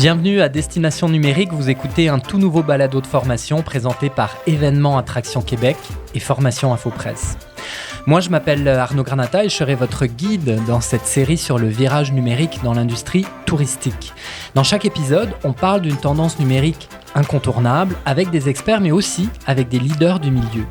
Bienvenue à Destination Numérique, vous écoutez un tout nouveau balado de formation présenté par Événements Attraction Québec et Formation Infopresse. Moi, je m'appelle Arnaud Granata et je serai votre guide dans cette série sur le virage numérique dans l'industrie touristique. Dans chaque épisode, on parle d'une tendance numérique incontournable avec des experts mais aussi avec des leaders du milieu.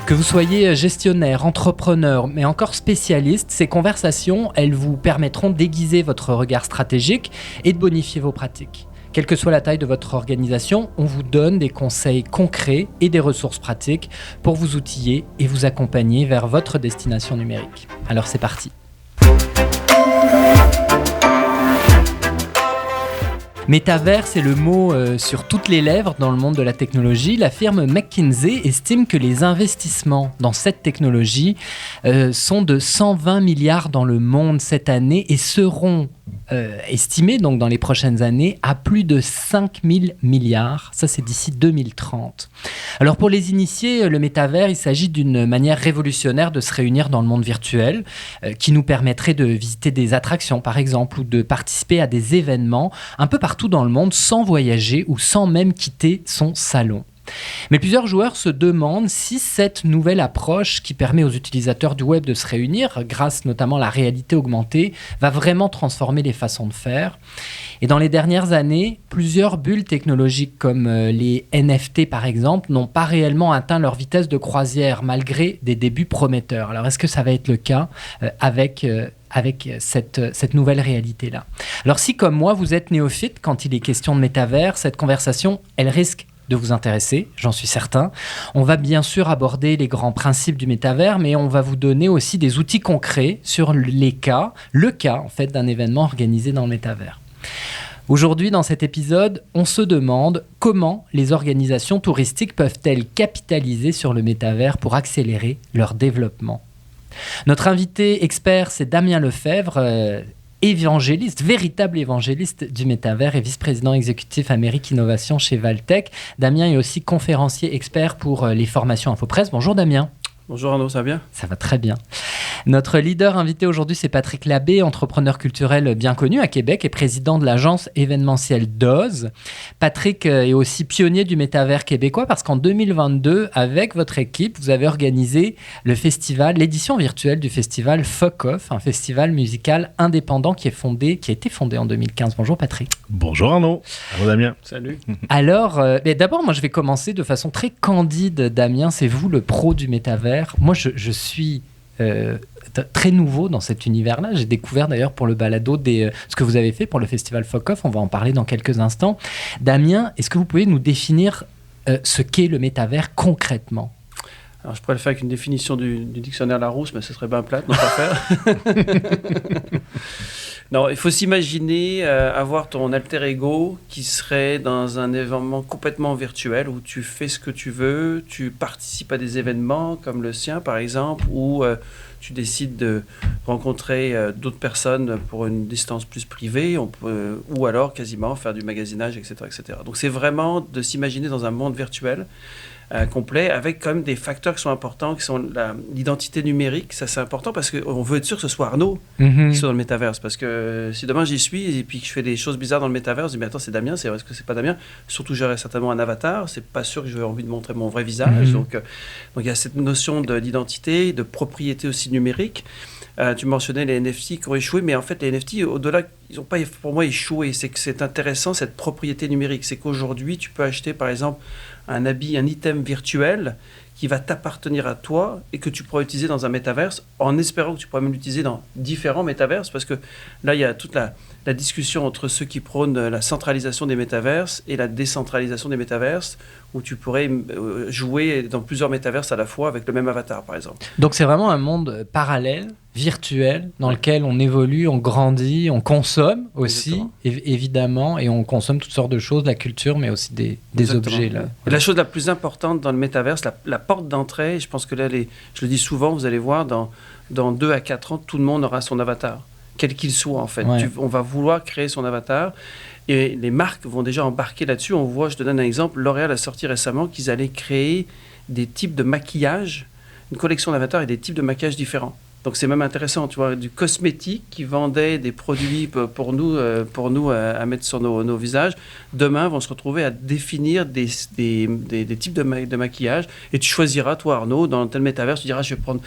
Que vous soyez gestionnaire, entrepreneur, mais encore spécialiste, ces conversations, elles vous permettront d'aiguiser votre regard stratégique et de bonifier vos pratiques. Quelle que soit la taille de votre organisation, on vous donne des conseils concrets et des ressources pratiques pour vous outiller et vous accompagner vers votre destination numérique. Alors c'est parti. Métavers est le mot sur toutes les lèvres dans le monde de la technologie. La firme McKinsey estime que les investissements dans cette technologie sont de 120 milliards dans le monde cette année et seront estimés donc dans les prochaines années à plus de 5 000 milliards. Ça, c'est d'ici 2030. Alors pour les initiés, le métavers, il s'agit d'une manière révolutionnaire de se réunir dans le monde virtuel qui nous permettrait de visiter des attractions, par exemple, ou de participer à des événements un peu partout dans le monde sans voyager ou sans même quitter son salon. Mais plusieurs joueurs se demandent si cette nouvelle approche qui permet aux utilisateurs du web de se réunir, grâce notamment à la réalité augmentée, va vraiment transformer les façons de faire. Et dans les dernières années, plusieurs bulles technologiques comme les NFT par exemple n'ont pas réellement atteint leur vitesse de croisière malgré des débuts prometteurs. Alors est-ce que ça va être le cas avec cette nouvelle réalité-là? Alors si comme moi vous êtes néophyte quand il est question de métavers, cette conversation, elle risque de vous intéresser, j'en suis certain. On va bien sûr aborder les grands principes du métavers, mais on va vous donner aussi des outils concrets sur le cas en fait d'un événement organisé dans le métavers. Aujourd'hui, dans cet épisode, on se demande comment les organisations touristiques peuvent-elles capitaliser sur le métavers pour accélérer leur développement. Notre invité expert, c'est Damien Lefebvre, évangéliste, véritable évangéliste du métavers et vice-président exécutif Amérique Innovation chez Valtech. Damien est aussi conférencier expert pour les formations Infopresse. Bonjour Damien. Bonjour Arnaud, ça va bien ? Ça va très bien. Notre leader invité aujourd'hui, c'est Patrick Labbé, entrepreneur culturel bien connu à Québec et président de l'agence événementielle DOZ. Patrick est aussi pionnier du métavers québécois parce qu'en 2022, avec votre équipe, vous avez organisé l'édition virtuelle du festival Fuck Off, un festival musical indépendant qui a été fondé en 2015. Bonjour Patrick. Bonjour Arnaud. Bonjour Damien. Salut. Alors, d'abord, moi je vais commencer de façon très candide. Damien, c'est vous le pro du métavers. Moi, je suis très nouveau dans cet univers-là. J'ai découvert d'ailleurs pour le balado ce que vous avez fait pour le festival Fuck Off. On va en parler dans quelques instants. Damien, est-ce que vous pouvez nous définir ce qu'est le métavers concrètement ? Alors, je pourrais le faire avec une définition du dictionnaire Larousse, mais ce serait bien plate, non pas faire. Non, il faut s'imaginer avoir ton alter ego qui serait dans un événement complètement virtuel où tu fais ce que tu veux, tu participes à des événements comme le sien par exemple, où tu décides de rencontrer d'autres personnes pour une distance plus privée, ou alors quasiment faire du magasinage, etc., etc. Donc c'est vraiment de s'imaginer dans un monde virtuel complet, avec quand même des facteurs qui sont importants, qui sont l'identité numérique. Ça, c'est important parce qu'on veut être sûr que ce soit Arnaud qui soit dans le métaverse. Parce que si demain j'y suis et puis que je fais des choses bizarres dans le métaverse, je dis mais attends, c'est Damien, est-ce que c'est pas Damien? Surtout, j'aurai certainement un avatar. C'est pas sûr que j'aurai envie de montrer mon vrai visage. Donc il y a cette notion d'identité, de propriété aussi numérique. Tu mentionnais les NFT qui ont échoué, mais en fait, les NFT, au-delà, ils n'ont pas, pour moi, échoué. C'est que c'est intéressant, cette propriété numérique. C'est qu'aujourd'hui, tu peux acheter, par exemple, un habit, un item virtuel qui va t'appartenir à toi et que tu pourras utiliser dans un métaverse, en espérant que tu pourras même l'utiliser dans différents métaverses, parce que là, il y a toute la discussion entre ceux qui prônent la centralisation des métaverses et la décentralisation des métaverses, où tu pourrais jouer dans plusieurs métaverses à la fois avec le même avatar, par exemple. Donc c'est vraiment un monde parallèle, virtuel, dans lequel on évolue, on grandit, on consomme aussi, évidemment, et on consomme toutes sortes de choses, la culture, mais aussi des objets. Là. Et la chose la plus importante dans le métaverse, la porte d'entrée, je pense que là, je le dis souvent, vous allez voir, dans 2 à 4 ans, tout le monde aura son avatar, quel qu'il soit en fait. Ouais. On va vouloir créer son avatar. Et les marques vont déjà embarquer là-dessus. On voit, je te donne un exemple, L'Oréal a sorti récemment qu'ils allaient créer des types de maquillage, une collection d'avatars et des types de maquillage différents. Donc c'est même intéressant, tu vois, du cosmétique qui vendait des produits pour nous à mettre sur nos visages, demain vont se retrouver à définir des types de maquillage, et tu choisiras, toi Arnaud, dans tel métavers, tu diras je vais prendre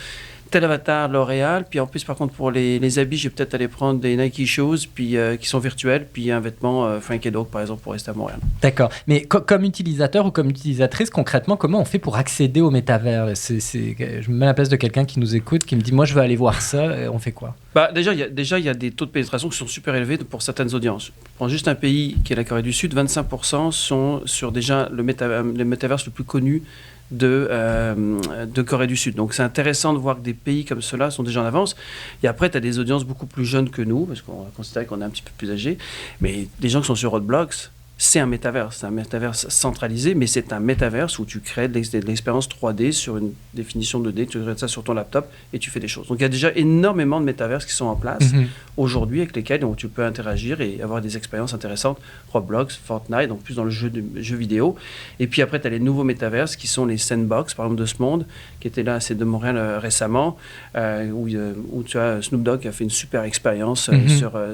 tel avatar L'Oréal, puis en plus par contre pour les habits, je vais peut-être aller prendre des Nike Shoes puis, qui sont virtuels, puis un vêtement Frank Dog par exemple pour rester à Montréal. D'accord, mais comme utilisateur ou comme utilisatrice, concrètement, comment on fait pour accéder au métavers? Je me mets à la place de quelqu'un qui nous écoute, qui me dit moi je veux aller voir ça, et on fait quoi? Déjà, il y a des taux de pénétration qui sont super élevés pour certaines audiences. Prends juste un pays qui est la Corée du Sud, 25% sont sur déjà le métaverse le plus connu de Corée du Sud. Donc c'est intéressant de voir que des pays comme ceux-là sont déjà en avance. Et après, tu as des audiences beaucoup plus jeunes que nous, parce qu'on va considérer qu'on est un petit peu plus âgés. Mais des gens qui sont sur Roblox, c'est un métaverse centralisé, mais c'est un métaverse où tu crées de l'expérience 3D sur une définition 2D, tu crées ça sur ton laptop et tu fais des choses. Donc il y a déjà énormément de métaverses qui sont en place aujourd'hui avec lesquels donc, tu peux interagir et avoir des expériences intéressantes. Roblox, Fortnite, donc plus dans le jeu vidéo. Et puis après, tu as les nouveaux métaverses qui sont les Sandbox, par exemple de ce monde, qui étaient là, c'est de Montréal récemment, où tu as Snoop Dogg qui a fait une super expérience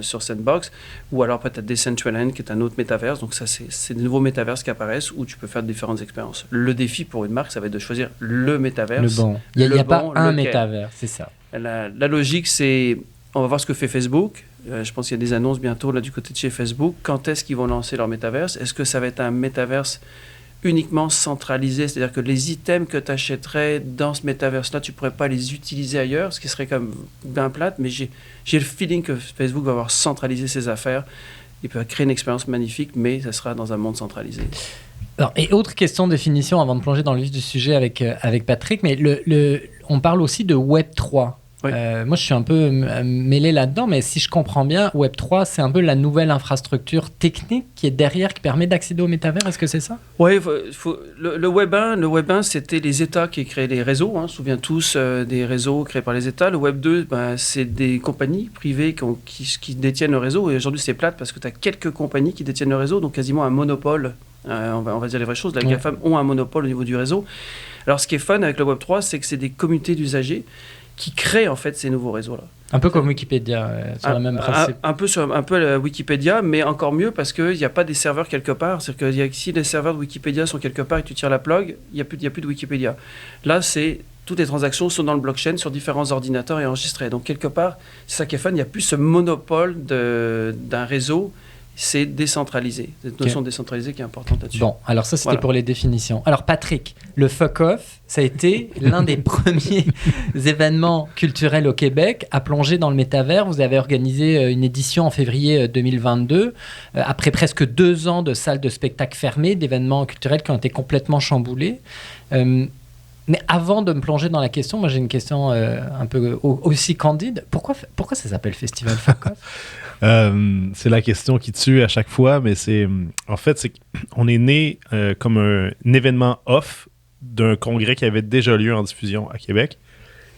sur Sandbox. Ou alors après, tu as Decentraland qui est un autre métaverse. Donc ça, c'est des nouveaux métaverses qui apparaissent où tu peux faire différentes expériences. Le défi pour une marque, ça va être de choisir le métaverse. Le bon. Il n'y a pas un métaverse, c'est ça. La logique, c'est... On va voir ce que fait Facebook. Je pense qu'il y a des annonces bientôt là, du côté de chez Facebook. Quand est-ce qu'ils vont lancer leur métaverse? Est-ce que ça va être un métaverse uniquement centralisé? C'est-à-dire que les items que tu achèterais dans ce métaverse-là, tu ne pourrais pas les utiliser ailleurs, ce qui serait comme bien plate. Mais j'ai le feeling que Facebook va avoir centralisé ses affaires. Il peut créer une expérience magnifique, mais ça sera dans un monde centralisé. Alors, et autre question de définition avant de plonger dans le vif du sujet avec Patrick, mais on parle aussi de Web 3. Oui. Moi, je suis un peu mêlé là-dedans, mais si je comprends bien, Web 3, c'est un peu la nouvelle infrastructure technique qui est derrière, qui permet d'accéder au métavers. Est-ce que c'est ça? Oui, le Web 1, c'était les États qui créaient les réseaux. On se souvient tous des réseaux créés par les États. Le Web 2, c'est des compagnies privées qui détiennent le réseau. Et aujourd'hui, c'est plate parce que tu as quelques compagnies qui détiennent le réseau, donc quasiment un monopole. On va dire les vraies choses. Les GAFAM ont un monopole au niveau du réseau. Alors, ce qui est fun avec le Web 3, c'est que c'est des communautés d'usagers qui créent en fait ces nouveaux réseaux-là. Un peu comme Wikipédia, sur le même principe. Un peu Wikipédia, mais encore mieux parce qu'il n'y a pas des serveurs quelque part. C'est-à-dire que si les serveurs de Wikipédia sont quelque part et que tu tires la plug, il n'y a plus de Wikipédia. Là, toutes les transactions sont dans le blockchain sur différents ordinateurs et enregistrées. Donc quelque part, c'est ça qui est fun, il n'y a plus ce monopole d'un réseau. C'est décentralisé. Cette notion décentralisée qui est importante là-dessus. Bon, alors ça, c'était pour les définitions. Alors, Patrick, le fuck-off, ça a été l'un des premiers événements culturels au Québec à plonger dans le métavers. Vous avez organisé une édition en février 2022, après presque 2 ans de salles de spectacle fermées, d'événements culturels qui ont été complètement chamboulés. Mais avant de me plonger dans la question, moi, j'ai une question un peu aussi candide. Pourquoi ça s'appelle Festival Fuck-Off? C'est la question qui tue à chaque fois, mais en fait, on est né comme un événement off d'un congrès qui avait déjà lieu en diffusion à Québec.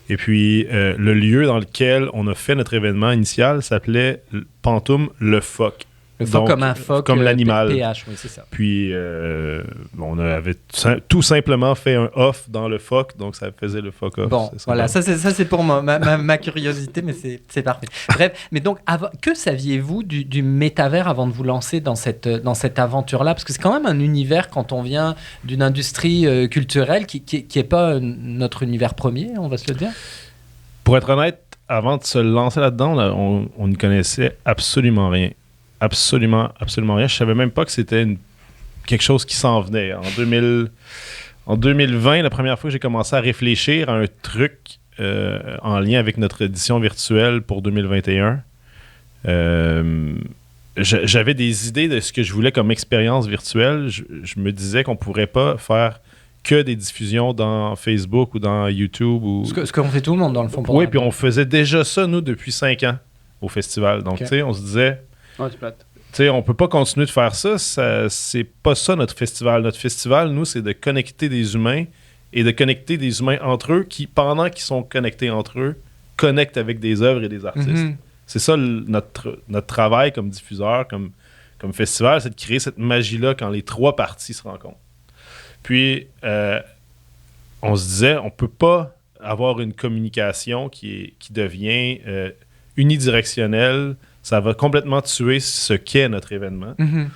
Et puis, le lieu dans lequel on a fait notre événement initial s'appelait Pantoum Le Phoque. Le phoque comme un phoque. Comme l'animal. PH, oui, c'est ça. Puis, on avait tout simplement fait un off dans le phoque, donc ça faisait le phoque off. Bon, voilà, ça c'est pour ma curiosité, mais c'est parfait. Bref, mais donc, que saviez-vous du métavers avant de vous lancer dans cette aventure-là? Parce que c'est quand même un univers, quand on vient d'une industrie culturelle qui n'est pas notre univers premier, on va se le dire. Pour être honnête, avant de se lancer là-dedans, on ne connaissait absolument rien. Absolument rien. Je savais même pas que c'était quelque chose qui s'en venait. En 2020, la première fois que j'ai commencé à réfléchir à un truc en lien avec notre édition virtuelle pour 2021, j'avais des idées de ce que je voulais comme expérience virtuelle. Je me disais qu'on pourrait pas faire que des diffusions dans Facebook ou dans YouTube. Ce qu'on fait tout le monde, dans le fond. Oui, puis on faisait déjà ça, nous, depuis 5 ans au festival. Donc, tu sais, on se disait... Ouais, c'est plate. T'sais, on peut pas continuer de faire ça. C'est pas ça notre festival. Notre festival, nous, c'est de connecter des humains et de connecter des humains entre eux qui, pendant qu'ils sont connectés entre eux, connectent avec des œuvres et des artistes. Mm-hmm. C'est ça notre travail comme diffuseur, comme festival, c'est de créer cette magie-là quand les 3 parties se rencontrent. Puis, on se disait, on peut pas avoir une communication qui devient unidirectionnelle. Ça va complètement tuer ce qu'est notre événement. Mhm.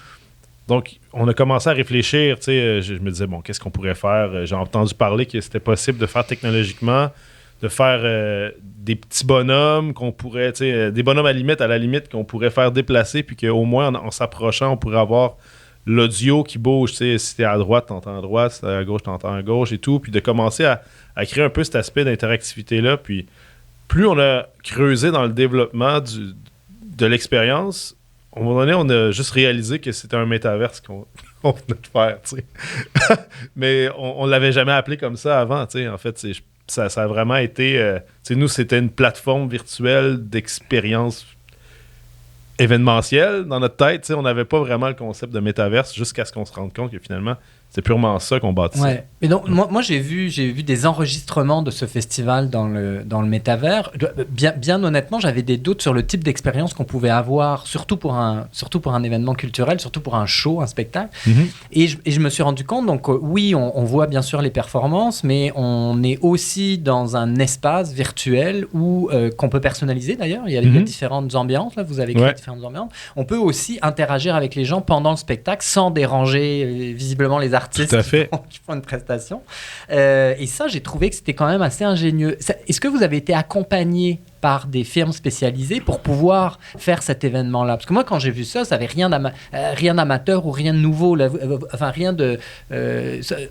Donc, on a commencé à réfléchir. Je me disais, bon, qu'est-ce qu'on pourrait faire? J'ai entendu parler que c'était possible de faire technologiquement, de faire des petits bonhommes qu'on pourrait, des bonhommes à la limite qu'on pourrait faire déplacer, puis qu'au moins, en s'approchant, on pourrait avoir l'audio qui bouge. Si t'es à droite, t'entends à droite, si t'es à gauche, t'entends à gauche et tout. Puis de commencer à créer un peu cet aspect d'interactivité-là. Puis plus on a creusé dans le développement de l'expérience, à un moment donné, on a juste réalisé que c'était un métaverse qu'on venait de faire. Mais on ne l'avait jamais appelé comme ça avant. En fait, ça a vraiment été... nous, c'était une plateforme virtuelle d'expérience événementielle dans notre tête. On n'avait pas vraiment le concept de métaverse jusqu'à ce qu'on se rende compte que finalement, c'est purement ça qu'on bâtissait. Ouais. Mais donc, moi j'ai vu des enregistrements de ce festival dans le métavers. Bien honnêtement, j'avais des doutes sur le type d'expérience qu'on pouvait avoir, surtout pour un événement culturel, surtout pour un show, un spectacle. Mm-hmm. Et je me suis rendu compte, donc oui, on voit bien sûr les performances, mais on est aussi dans un espace virtuel où qu'on peut personnaliser d'ailleurs. Il y a différentes ambiances, là, vous avez créé différentes ambiances. On peut aussi interagir avec les gens pendant le spectacle sans déranger visiblement les artistes qui font une prestation. Et ça, j'ai trouvé que c'était quand même assez ingénieux. Est-ce que vous avez été accompagné par des firmes spécialisées pour pouvoir faire cet événement-là? Parce que moi, quand j'ai vu ça, ça n'avait rien d'amateur ou rien de nouveau. Là, enfin, rien de...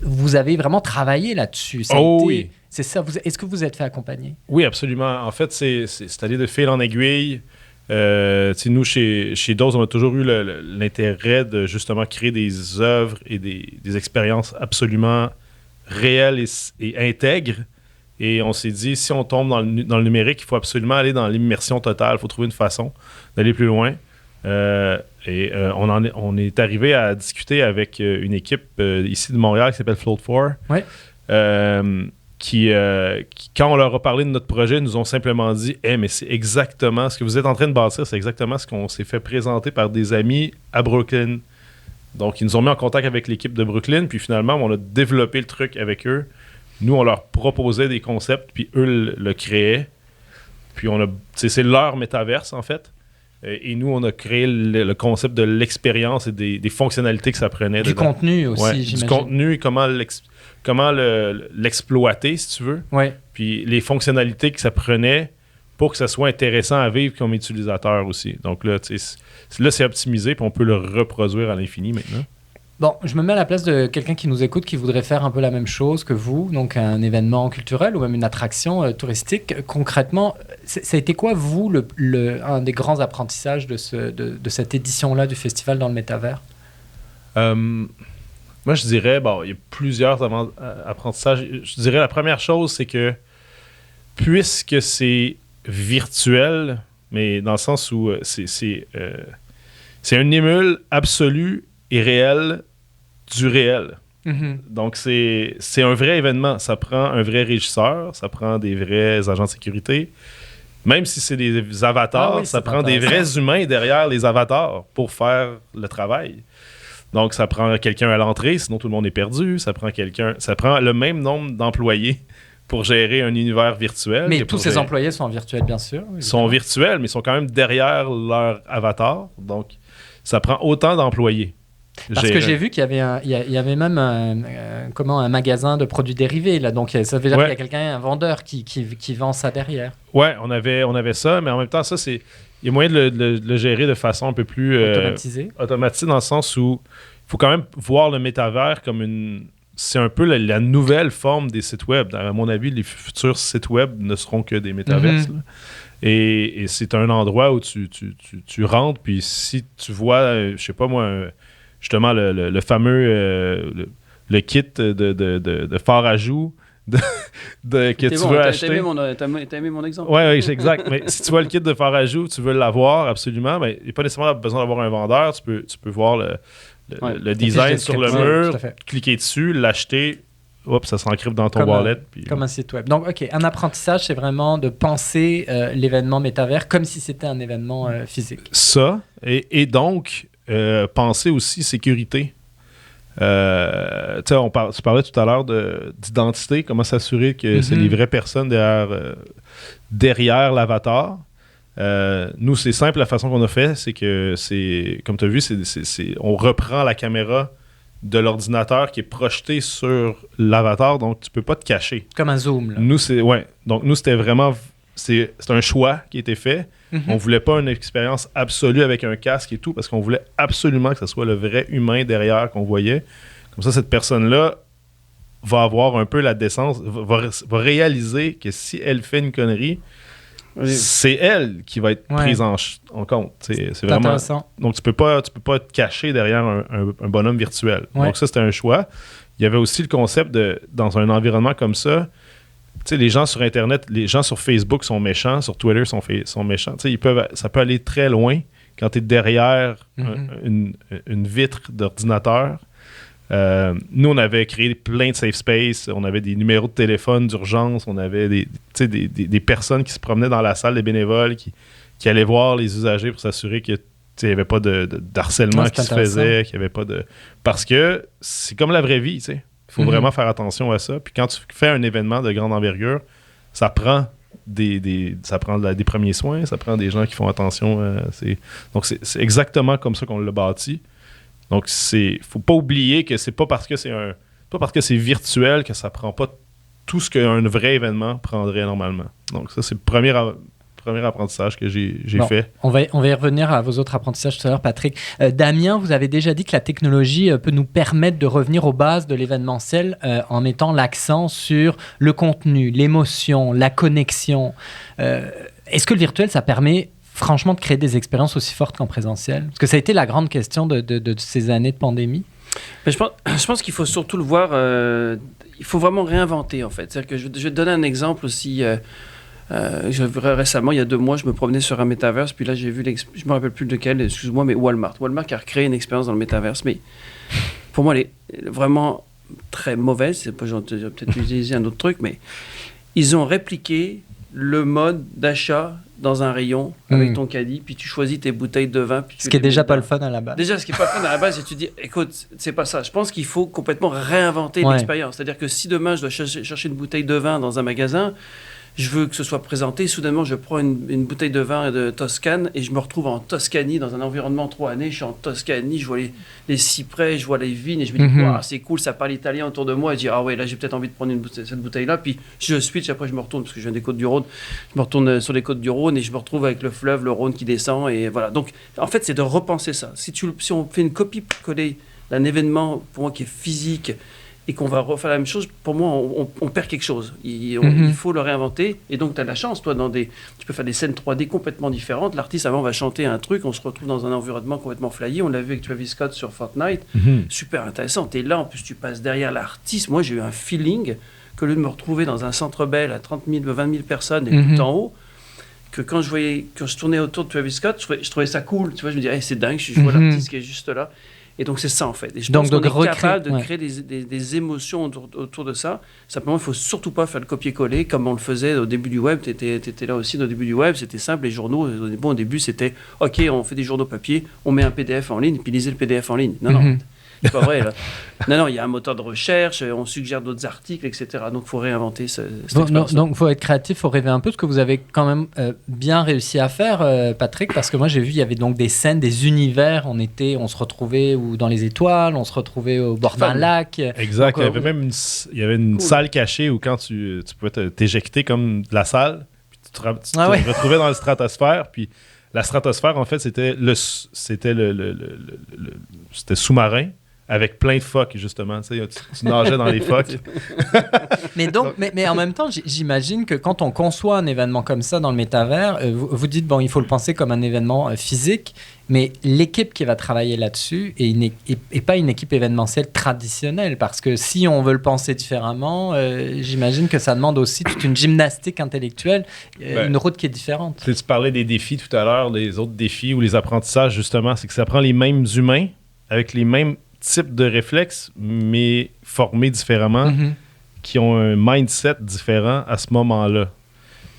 vous avez vraiment travaillé là-dessus. Oui. C'est ça. Est-ce que vous êtes fait accompagner? Oui, absolument. En fait, c'est allé de fil en aiguille. Nous, chez Dose, on a toujours eu l'intérêt de justement créer des œuvres et des expériences absolument réelles et intègres. Et on s'est dit, si on tombe dans le numérique, il faut absolument aller dans l'immersion totale. Il faut trouver une façon d'aller plus loin. On est arrivé à discuter avec une équipe ici de Montréal qui s'appelle Float4. Ouais. Qui, quand on leur a parlé de notre projet, nous ont simplement dit « mais c'est exactement ce que vous êtes en train de bâtir, c'est exactement ce qu'on s'est fait présenter par des amis à Brooklyn. » Donc, ils nous ont mis en contact avec l'équipe de Brooklyn, puis finalement, on a développé le truc avec eux. Nous, on leur proposait des concepts, puis eux le créaient. Puis, c'est leur métaverse, en fait. Et nous, on a créé le concept de l'expérience et des fonctionnalités que ça prenait. Du contenu aussi, j'imagine. Du contenu et comment l'exploiter, si tu veux. Ouais. Puis les fonctionnalités que ça prenait pour que ça soit intéressant à vivre comme utilisateur aussi. Donc là, c'est optimisé, puis on peut le reproduire à l'infini maintenant. Bon, je me mets à la place de quelqu'un qui nous écoute, qui voudrait faire un peu la même chose que vous, donc un événement culturel ou même une attraction touristique. Concrètement, ça a été quoi, vous, un des grands apprentissages de cette édition-là du festival dans le métavers? Moi, je dirais, il y a plusieurs apprentissages. Je dirais la première chose, c'est que puisque c'est virtuel, mais dans le sens où c'est un émule absolu et réel du réel. Mm-hmm. Donc, c'est un vrai événement. Ça prend un vrai régisseur, ça prend des vrais agents de sécurité. Même si c'est des avatars, ça prend des vrais humains derrière les avatars pour faire le travail. Donc, ça prend quelqu'un à l'entrée, sinon tout le monde est perdu. Ça prend le même nombre d'employés pour gérer un univers virtuel. Mais tous ces employés sont virtuels, bien sûr. Ils sont virtuels, mais ils sont quand même derrière leur avatar. Donc, ça prend autant d'employés. Parce que j'ai vu qu'il y avait même un magasin de produits dérivés. Là. Donc, ça veut dire qu'il y a quelqu'un, un vendeur qui vend ça derrière. Oui, on avait ça, mais en même temps, ça, il y a moyen de le gérer de façon un peu plus... automatisée dans le sens où il faut quand même voir le métavers comme c'est un peu la nouvelle forme des sites web. À mon avis, les futurs sites web ne seront que des métaverses. Mm-hmm. Et c'est un endroit où tu rentres, puis si tu vois, je sais pas moi, justement le fameux le kit de fard à joues que tu veux acheter. T'as aimé mon exemple? Oui, exact. Mais si tu vois le kit de fard à joues, tu veux l'avoir absolument, mais il n'y a pas nécessairement besoin d'avoir un vendeur. Tu peux voir le design sur le mur, cliquer dessus, l'acheter. Oups, ça s'encrypte dans ton wallet. Comme un site web. Donc, OK, un apprentissage, c'est vraiment de penser l'événement métavers comme si c'était un événement physique. Ça, et donc, penser aussi sécurité. Tu parlais tout à l'heure d'identité, comment s'assurer que c'est les vraies personnes derrière l'avatar. Nous, c'est simple, la façon qu'on a fait, c'est que, comme tu as vu, on reprend la caméra de l'ordinateur qui est projetée sur l'avatar, donc tu peux pas te cacher. Comme un zoom, là. Donc nous, c'était vraiment... C'est un choix qui a été fait. On voulait pas une expérience absolue avec un casque et tout, parce qu'on voulait absolument que ce soit le vrai humain derrière qu'on voyait. Comme ça, cette personne-là va avoir un peu la décence, va réaliser que si elle fait une connerie, c'est elle qui va être prise en compte. C'est vraiment intéressant. Donc, tu peux pas te cacher derrière un bonhomme virtuel. Ouais. Donc ça, c'était un choix. Il y avait aussi le concept dans un environnement comme ça, les gens sur Internet, les gens sur Facebook sont méchants, sur Twitter sont méchants. Ça peut aller très loin quand tu es derrière une vitre d'ordinateur. Nous, on avait créé plein de safe space, on avait des numéros de téléphone d'urgence, on avait des personnes qui se promenaient dans la salle, des bénévoles qui allaient voir les usagers pour s'assurer qu'il n'y avait pas de harcèlement qui se faisait, qu'il n'y avait pas de... Parce que c'est comme la vraie vie, tu sais. Il faut vraiment faire attention à ça. Puis quand tu fais un événement de grande envergure, ça prend des premiers soins, ça prend des gens qui font attention. Donc, c'est exactement comme ça qu'on l'a bâti. Donc, faut pas oublier que c'est pas parce que c'est virtuel que ça prend pas tout ce qu'un vrai événement prendrait normalement. Donc, ça, c'est le premier apprentissage que j'ai fait. On va y revenir à vos autres apprentissages tout à l'heure, Patrick. Damien, vous avez déjà dit que la technologie peut nous permettre de revenir aux bases de l'événementiel en mettant l'accent sur le contenu, l'émotion, la connexion. Est-ce que le virtuel, ça permet franchement de créer des expériences aussi fortes qu'en présentiel? Parce que ça a été la grande question de ces années de pandémie. Mais je pense qu'il faut surtout le voir, il faut vraiment réinventer en fait. C'est-à-dire que je vais te donner un exemple aussi. Récemment, il y a 2 mois, je me promenais sur un métaverse, puis là j'ai vu, je me rappelle plus lequel, excuse-moi, mais Walmart qui a recréé une expérience dans le métaverse, mais pour moi elle est vraiment très mauvaise. C'est pas, j'ai peut-être utilisé un autre truc, mais ils ont répliqué le mode d'achat dans un rayon avec ton caddie, puis tu choisis tes bouteilles de vin. Puis ce qui est déjà pas le fun à la base. Déjà, ce qui est pas le fun à la base, c'est que tu dis, écoute, c'est pas ça. Je pense qu'il faut complètement réinventer l'expérience. C'est-à-dire que si demain je dois chercher une bouteille de vin dans un magasin, je veux que ce soit présenté. Soudainement, je prends une bouteille de vin de Toscane et je me retrouve en Toscanie, dans un environnement 3 années. Je suis en Toscanie, je vois les cyprès, je vois les vignes et je me dis, wow, c'est cool, ça parle italien autour de moi. Et je dis, ah ouais, là, j'ai peut-être envie de prendre cette bouteille-là. Puis je switch, après je me retourne, parce que je viens des Côtes-du-Rhône. Je me retourne sur les Côtes-du-Rhône et je me retrouve avec le fleuve, le Rhône qui descend. Et voilà. Donc, en fait, c'est de repenser ça. Si on fait une copie-coller d'un événement, pour moi, qui est physique, et qu'on va refaire la même chose, pour moi, on perd quelque chose. Il faut le réinventer. Et donc, tu as la chance, toi, tu peux faire des scènes 3D complètement différentes. L'artiste, avant, va chanter un truc, on se retrouve dans un environnement complètement flyé. On l'a vu avec Travis Scott sur Fortnite. Super intéressant. Tu es là, en plus, tu passes derrière l'artiste. Moi, j'ai eu un feeling que lieu de me retrouver dans un centre Bell à 30 000, 20 000 personnes et tout en haut, que quand je tournais autour de Travis Scott, je trouvais ça cool. Tu vois, je me disais, hey, c'est dingue, je vois l'artiste qui est juste là. Et donc, c'est ça, en fait. Et je pense qu'on est capable de créer des émotions autour de ça. Simplement, il ne faut surtout pas faire le copier-coller comme on le faisait au début du web. Tu étais là aussi au début du web. C'était simple. Les journaux, au début, c'était « OK, on fait des journaux papier, on met un PDF en ligne, puis lisez le PDF en ligne. » Non. C'est pas vrai, là. Non, il y a un moteur de recherche, on suggère d'autres articles, etc. Donc, il faut réinventer cette expérience. Donc, il faut être créatif, il faut rêver un peu, ce que vous avez quand même bien réussi à faire, Patrick, parce que moi, j'ai vu, il y avait donc des scènes, des univers, on se retrouvait ou dans les étoiles, on se retrouvait au bord d'un lac. Exact, donc, il y avait une salle cachée où quand tu pouvais t'éjecter comme de la salle, puis tu te retrouvais dans la stratosphère, puis la stratosphère, en fait, c'était sous-marin, avec plein de phoques, justement. Tu nageais dans les phoques. mais en même temps, j'imagine que quand on conçoit un événement comme ça dans le métavers, vous dites, bon, il faut le penser comme un événement physique, mais l'équipe qui va travailler là-dessus est pas une équipe événementielle traditionnelle, parce que si on veut le penser différemment, j'imagine que ça demande aussi toute une gymnastique intellectuelle, une route qui est différente. Tu parlais des défis tout à l'heure, des autres défis ou les apprentissages, justement, c'est que ça prend les mêmes humains avec les mêmes types de réflexes, mais formés différemment, qui ont un mindset différent à ce moment-là.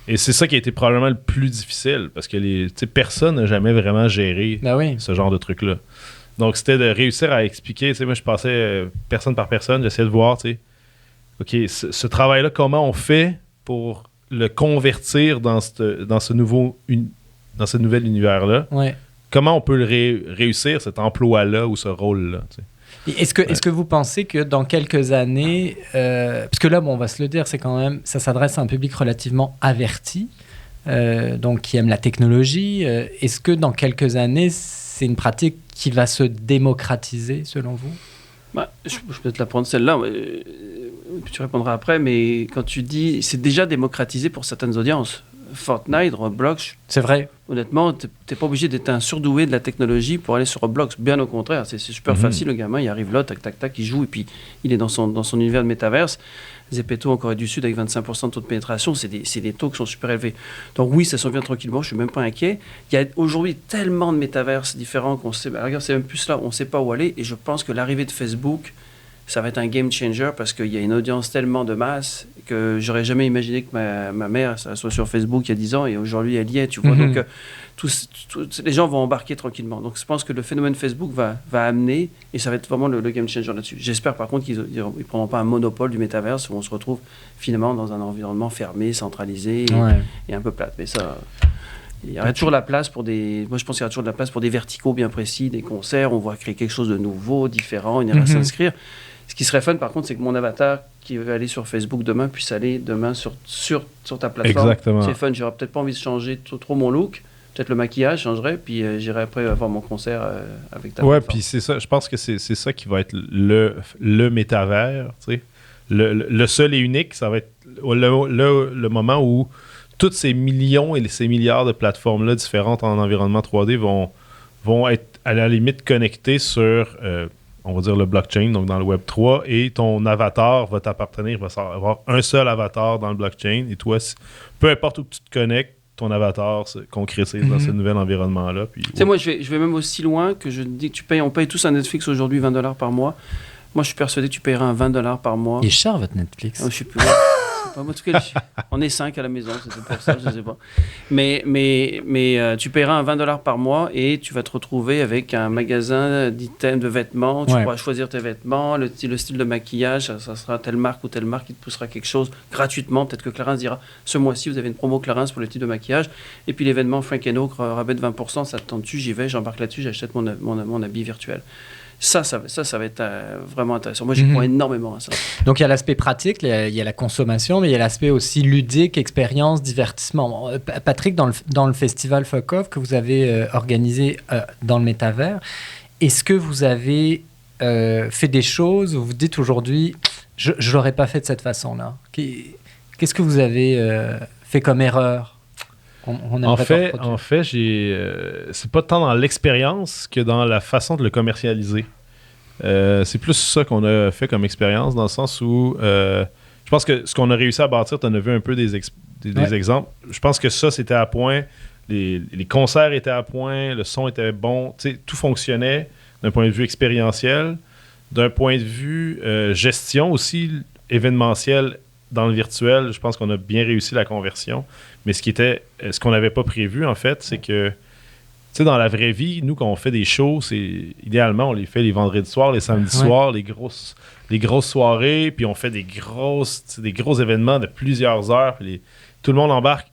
Et c'est ça qui a été probablement le plus difficile, parce que personne n'a jamais vraiment géré ce genre de truc-là. Donc, c'était de réussir à expliquer. Tu sais, moi, je passais personne par personne, j'essayais de voir, tu sais, OK, ce travail-là, comment on fait pour le convertir dans ce nouvel univers-là? Ouais. Comment on peut réussir cet emploi-là ou ce rôle-là? Tu sais? Est-ce que vous pensez que dans quelques années, parce que là, bon, on va se le dire, c'est quand même, ça s'adresse à un public relativement averti, donc qui aime la technologie. Est-ce que dans quelques années, c'est une pratique qui va se démocratiser, selon vous? Je peux te la prendre celle-là. Tu répondras après, mais quand tu dis, c'est déjà démocratisé pour certaines audiences. Fortnite, Roblox. C'est vrai. Honnêtement, t'es pas obligé d'être un surdoué de la technologie pour aller sur Roblox. Bien au contraire, c'est super facile. Le gamin, il arrive là, tac, tac, tac, il joue et puis il est dans son univers de métaverse. Zeppeto en Corée du Sud avec 25% de taux de pénétration, c'est des taux qui sont super élevés. Donc oui, ça s'en vient tranquillement, je suis même pas inquiet. Il y a aujourd'hui tellement de métaverses différents qu'on sait. Regarde, c'est même plus là, on sait pas où aller. Et je pense que l'arrivée de Facebook, ça va être un game changer parce qu'il y a une audience tellement de masse que j'aurais jamais imaginé que ma mère ça soit sur Facebook il y a 10 ans et aujourd'hui elle y est, tu vois. Donc les gens vont embarquer tranquillement. Donc je pense que le phénomène Facebook va amener et ça va être vraiment le game changer là-dessus. J'espère par contre qu'ils ne prendront pas un monopole du métaverse où on se retrouve finalement dans un environnement fermé, centralisé et un peu plate. Mais ça... Il y aurait toujours la place pour des... Moi, je pense qu'il y aura toujours de la place pour des verticaux bien précis, des concerts. On va créer quelque chose de nouveau, différent. On ira s'inscrire. Ce qui serait fun, par contre, c'est que mon avatar qui va aller sur Facebook demain puisse aller demain sur ta plateforme. Exactement. C'est fun. J'aurais peut-être pas envie de changer trop mon look. Peut-être le maquillage changerait, puis j'irai après avoir mon concert avec ta plateforme. Ouais, puis c'est ça. Je pense que c'est ça qui va être le métavers. Tu sais. Le seul et unique, ça va être le moment où tous ces millions et ces milliards de plateformes-là différentes en environnement 3D vont être à la limite connectées sur, on va dire, le blockchain, donc dans le Web 3, et ton avatar va t'appartenir, il va avoir un seul avatar dans le blockchain, et toi, peu importe où tu te connectes, ton avatar se concrétise dans ce nouvel environnement-là. Tu sais, moi, je vais même aussi loin que je dis que on paye tous un Netflix aujourd'hui $20 par mois. Moi, je suis persuadé que tu payeras un $20 par mois. Il est cher, votre Netflix. Je sais plus. En tout cas, on est 5 à la maison, c'était pour ça, je ne sais pas. Mais tu paieras un $20 par mois et tu vas te retrouver avec un magasin d'items, de vêtements. Tu pourras choisir tes vêtements, le style de maquillage, ça sera telle marque ou telle marque qui te poussera quelque chose gratuitement. Peut-être que Clarins dira, ce mois-ci, vous avez une promo Clarins pour le type de maquillage. Et puis l'événement Frank & Oak, rabais de 20%, ça te tente dessus, j'y vais, j'embarque là-dessus, j'achète mon habit virtuel. Ça va être vraiment intéressant. Moi, j'y crois énormément à ça. Donc, il y a l'aspect pratique, il y a la consommation, mais il y a l'aspect aussi ludique, expérience, divertissement. Patrick, dans le festival Fuck Off que vous avez organisé dans le métavers, est-ce que vous avez fait des choses où vous dites aujourd'hui, je ne l'aurais pas fait de cette façon-là? Qu'est-ce que vous avez fait comme erreur? En fait, c'est pas tant dans l'expérience que dans la façon de le commercialiser. C'est plus ça qu'on a fait comme expérience, dans le sens où je pense que ce qu'on a réussi à bâtir, tu en as vu un peu des exemples. Je pense que ça, c'était à point. Les concerts étaient à point, le son était bon. Tout fonctionnait d'un point de vue expérientiel, d'un point de vue gestion aussi, événementiel. Dans le virtuel, je pense qu'on a bien réussi la conversion. Mais ce qu'on n'avait pas prévu, en fait, c'est que, dans la vraie vie, nous, quand on fait des shows, idéalement, on les fait les vendredis soirs, les samedis soirs, les grosses soirées, puis on fait des gros événements de plusieurs heures, puis tout le monde embarque.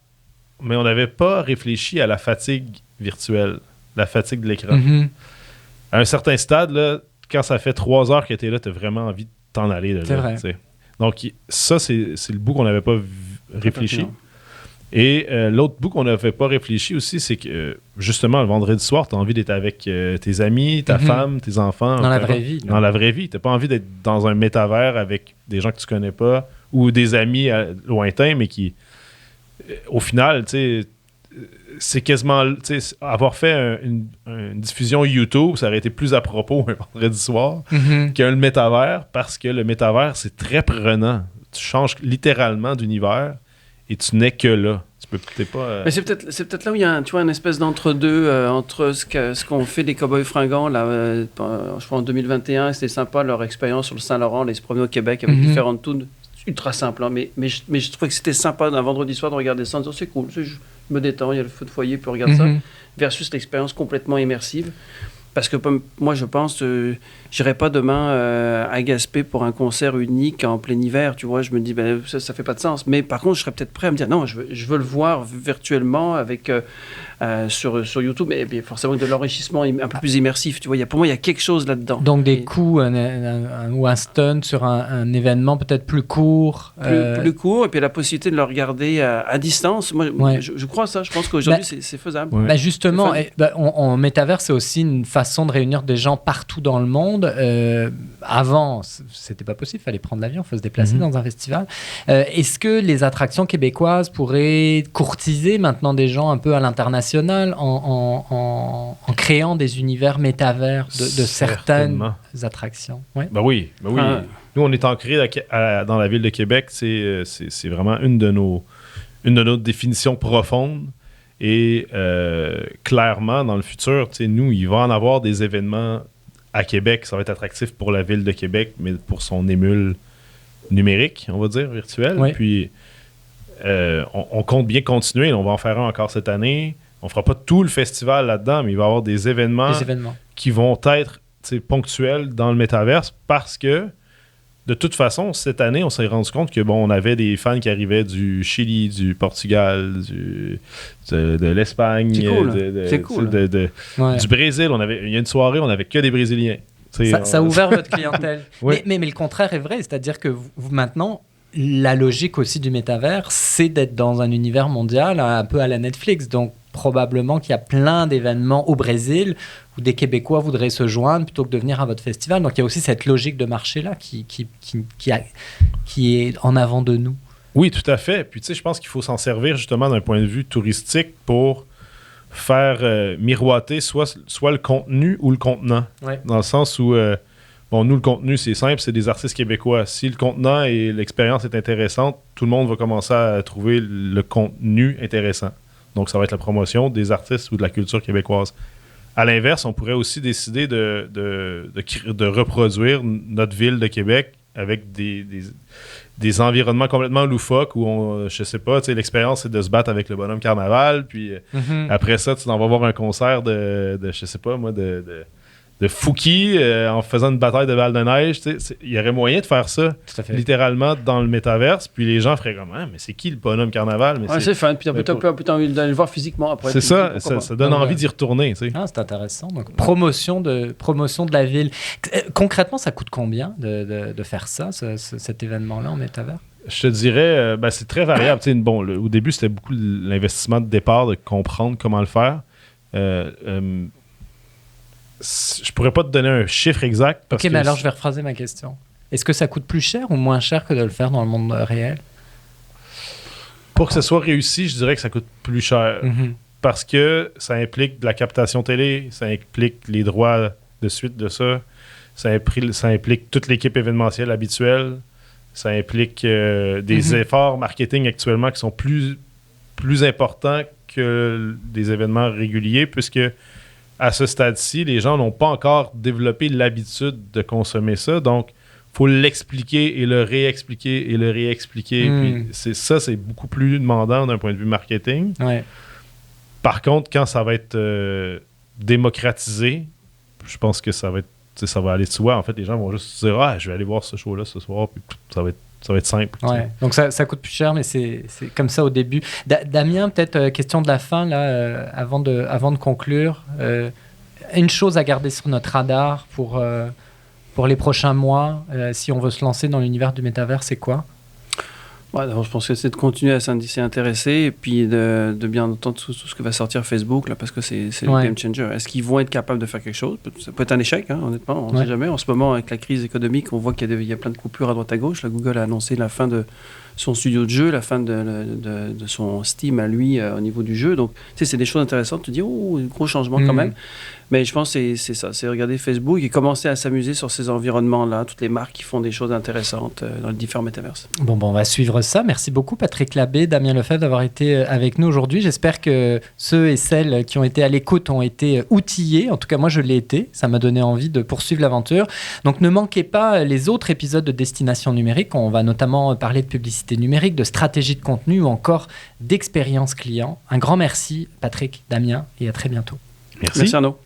Mais on n'avait pas réfléchi à la fatigue virtuelle, la fatigue de l'écran. À un certain stade, là, quand ça fait 3 heures que tu es là, tu as vraiment envie de t'en aller. De là, c'est vrai. T'sais. Donc, ça, c'est le bout qu'on n'avait pas réfléchi. Et l'autre bout qu'on n'avait pas réfléchi aussi, c'est que, justement, le vendredi soir, tu as envie d'être avec tes amis, ta femme, tes enfants. Dans la vraie vie. Dans la vraie vie. Tu n'as pas envie d'être dans un métavers avec des gens que tu connais pas ou des amis lointains, mais qui, au final, tu sais, c'est quasiment... Avoir fait une diffusion YouTube, ça aurait été plus à propos un vendredi soir qu'un métavers, parce que le métavers, c'est très prenant. Tu changes littéralement d'univers et tu n'es que là. T'es pas... Mais c'est peut-être là où il y a une espèce d'entre-deux entre ce qu'ont fait les Cowboys Fringants là, je crois en 2021, c'était sympa leur expérience sur le Saint-Laurent, les se promener au Québec avec différentes tunes. Ultra simple, hein, mais je trouvais que c'était sympa d'un vendredi soir de regarder ça en disant c'est cool, je me détends, il y a le feu de foyer pour regarder ça, versus l'expérience complètement immersive. Parce que moi, je pense, j'irai pas demain à Gaspé pour un concert unique en plein hiver, tu vois. Je me dis, ça fait pas de sens. Mais par contre, je serais peut-être prêt à me dire, non, je veux le voir virtuellement avec, sur YouTube. Et bien, forcément, de l'enrichissement un peu plus immersif, tu vois. Pour moi, il y a quelque chose là-dedans. Donc, des coups ou un stunt sur un événement peut-être plus court. Plus court, et puis la possibilité de le regarder à distance. Moi, je crois ça. Je pense qu'aujourd'hui, c'est faisable. Ouais. Justement, en métavers, c'est aussi une façon de réunir des gens partout dans le monde. Avant, c'était pas possible, il fallait prendre l'avion, il faut se déplacer dans un festival. Est-ce que les attractions québécoises pourraient courtiser maintenant des gens un peu à l'international en créant des univers métavers de certaines attractions? Ouais. Ben oui. Nous, on est ancrés dans la ville de Québec. C'est vraiment une de nos définitions profondes. Et clairement, dans le futur, nous, il va en avoir des événements à Québec. Ça va être attractif pour la ville de Québec, mais pour son émule numérique, on va dire, virtuel. Oui. Puis, on compte bien continuer. On va en faire un encore cette année. On fera pas tout le festival là-dedans, mais il va y avoir des événements qui vont être ponctuels dans le métaverse parce que de toute façon, cette année, on s'est rendu compte que on avait des fans qui arrivaient du Chili, du Portugal, de l'Espagne, du Brésil. Il y a une soirée, on n'avait que des Brésiliens. Ça a ouvert votre clientèle. Oui. Mais le contraire est vrai, c'est-à-dire que vous maintenant, la logique aussi du métavers, c'est d'être dans un univers mondial un peu à la Netflix. Donc probablement qu'il y a plein d'événements au Brésil où des Québécois voudraient se joindre plutôt que de venir à votre festival. Donc il y a aussi cette logique de marché-là qui est en avant de nous. Oui, tout à fait. Puis je pense qu'il faut s'en servir justement d'un point de vue touristique pour faire miroiter soit le contenu ou le contenant. Ouais. Dans le sens où, nous, le contenu, c'est simple, c'est des artistes québécois. Si le contenant et l'expérience est intéressante, tout le monde va commencer à trouver le contenu intéressant. Donc, ça va être la promotion des artistes ou de la culture québécoise. À l'inverse, on pourrait aussi décider de reproduire notre ville de Québec avec des environnements complètement loufoques où je sais pas, l'expérience, c'est de se battre avec le bonhomme carnaval. Puis après ça, tu vas voir un concert de je sais pas moi, de Fouki en faisant une bataille de balles de neige. Il y aurait moyen de faire ça littéralement dans le métaverse, puis les gens feraient comme mais c'est qui le bonhomme carnaval? Mais c'est fun, puis t'as envie d'aller le voir physiquement après. C'est ça donne envie d'y retourner. C'est intéressant. Donc, promotion de la ville. Concrètement, ça coûte combien de faire ça, cet événement-là en métavers? Je te dirais, c'est très variable. Au début, c'était beaucoup l'investissement de départ, de comprendre comment le faire. Je pourrais pas te donner un chiffre exact. Mais alors je vais rephraser ma question. Est-ce que ça coûte plus cher ou moins cher que de le faire dans le monde réel? Pour que ce soit réussi, je dirais que ça coûte plus cher. Parce que ça implique de la captation télé, ça implique les droits de suite de ça, ça implique toute l'équipe événementielle habituelle, ça implique des efforts marketing actuellement qui sont plus importants que des événements réguliers, puisque à ce stade-ci, les gens n'ont pas encore développé l'habitude de consommer ça. Donc, il faut l'expliquer et le réexpliquer et le réexpliquer. Puis c'est beaucoup plus demandant d'un point de vue marketing. Ouais. Par contre, quand ça va être démocratisé, je pense que ça va aller de soi. En fait, les gens vont juste se dire « je vais aller voir ce show-là ce soir. » Puis ça va être simple. Ouais. Donc, ça coûte plus cher, mais c'est comme ça au début. Damien, peut-être question de la fin, là, avant de conclure. Une chose à garder sur notre radar pour les prochains mois, si on veut se lancer dans l'univers du métavers, c'est quoi? Je pense que c'est de continuer à s'y intéresser et puis de bien entendre tout ce que va sortir Facebook, là, parce que c'est le game changer. Est-ce qu'ils vont être capables de faire quelque chose? Ça peut être un échec, honnêtement, on ne sait jamais. En ce moment, avec la crise économique, on voit qu'il y a plein de coupures à droite à gauche. Là, Google a annoncé la fin de son studio de jeu, la fin de son Steam à lui au niveau du jeu. Donc, c'est des choses intéressantes. Tu te dis, gros changement quand même. Mais je pense que c'est ça, c'est regarder Facebook et commencer à s'amuser sur ces environnements-là, toutes les marques qui font des choses intéressantes dans les différents métaverses. Bon, on va suivre ça. Merci beaucoup Patrick Labbé, Damien Lefebvre d'avoir été avec nous aujourd'hui. J'espère que ceux et celles qui ont été à l'écoute ont été outillés. En tout cas, moi, je l'ai été. Ça m'a donné envie de poursuivre l'aventure. Donc, ne manquez pas les autres épisodes de Destination Numérique. On va notamment parler de publicité numérique, de stratégie de contenu ou encore d'expérience client. Un grand merci Patrick, Damien, et à très bientôt. Merci Arnaud.